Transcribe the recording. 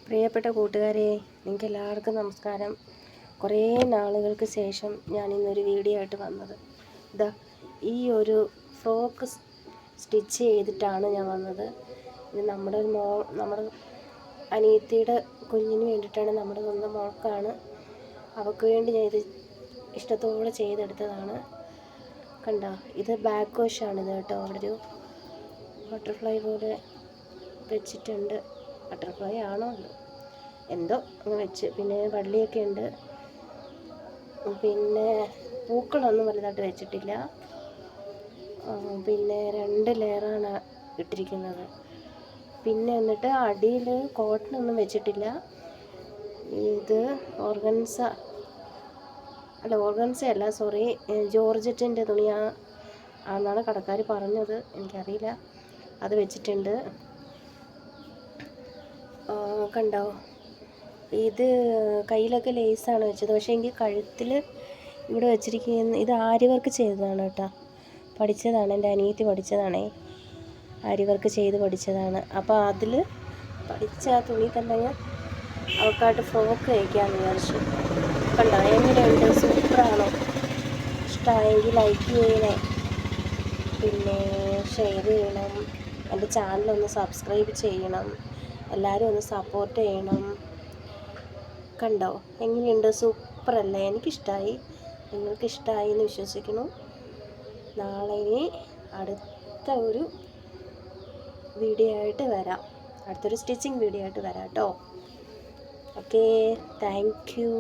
പ്രിയപ്പെട്ട കൂട്ടുകാരെ, നിങ്ങൾക്ക് എല്ലാവർക്കും നമസ്കാരം. കുറേ നാളുകൾക്ക് ശേഷം ഞാൻ ഇന്നൊരു വീഡിയോ ആയിട്ട് വന്നത്. ഇതാ ഈ ഒരു ഫ്രോക്ക് സ്റ്റിച്ച് ചെയ്തിട്ടാണ് ഞാൻ വന്നത്. ഇത് നമ്മുടെ അനിയത്തിയുടെ കുഞ്ഞിന് വേണ്ടിയിട്ടാണ്, നമ്മുടെ സ്വന്തം മോൾക്കാണ്. അവൾക്ക് വേണ്ടി ഞാൻ ഇത് ഇഷ്ടത്തോടെ ചെയ്തെടുത്തതാണ്. കണ്ടോ, ഇത് ബാക്ക് വാഷാണിത് കേട്ടോ. അവിടെ ഒരു ബട്ടർഫ്ലൈ പോലെ വെച്ചിട്ടുണ്ട്. ബട്ടർഫ്ലൈ ആണോ എന്തോ അങ്ങ് വെച്ച്. പിന്നെ വള്ളിയൊക്കെ ഉണ്ട്. പിന്നെ പൂക്കളൊന്നും വലുതായിട്ട് വെച്ചിട്ടില്ല. പിന്നെ 2 ലെയറാണ് ഇട്ടിരിക്കുന്നത്. പിന്നെ എന്നിട്ട് അടിയിൽ കോട്ടണൊന്നും വെച്ചിട്ടില്ല. ഇത് ഓർഗൻസ അല്ല, സോറി, ജോർജറ്റിൻ്റെ തുണിയാണെന്നാണ് കടക്കാർ പറഞ്ഞത്. എനിക്കറിയില്ല. അത് വെച്ചിട്ടുണ്ട്. കണ്ടോ, ഇത് കയ്യിലൊക്കെ ലേസാണ് വെച്ചത്. പക്ഷേ എങ്കിൽ കഴുത്തിൽ ഇവിടെ വെച്ചിരിക്കുന്ന ഇത് ആരി വർക്ക് ചെയ്തതാണ് കേട്ടോ. പഠിച്ചതാണ്, എൻ്റെ അനിയത്തി പഠിച്ചതാണേ. ആരി വർക്ക് ചെയ്ത് പഠിച്ചതാണ്. അപ്പോൾ അതിൽ പഠിച്ച ആ തുണി തന്നെ അവൾക്കായിട്ട് ഫ്രോക്ക് തയ്ക്കാമെന്ന് വിചാരിച്ചു. കണ്ടോ, എങ്ങനെയുണ്ട്? സൂപ്പറാണോ? ഇഷ്ടമായെങ്കിൽ ലൈക്ക് ചെയ്യണേ, പിന്നെ ഷെയർ ചെയ്യണം, എൻ്റെ ചാനലൊന്ന് സബ്സ്ക്രൈബ് ചെയ്യണം, എല്ലാവരും ഒന്ന് സപ്പോർട്ട് ചെയ്യണം. കണ്ടോ എങ്ങനെയുണ്ട്? സൂപ്പറല്ലേ? എനിക്കിഷ്ടമായി, നിങ്ങൾക്ക് ഇഷ്ടമായി എന്ന് വിശ്വസിക്കുന്നു. നാളെ ഇനി അടുത്ത ഒരു വീഡിയോ ആയിട്ട് വരാം. അടുത്തൊരു സ്റ്റിച്ചിങ് വീഡിയോ ആയിട്ട് വരാം കേട്ടോ. Okay, thank you.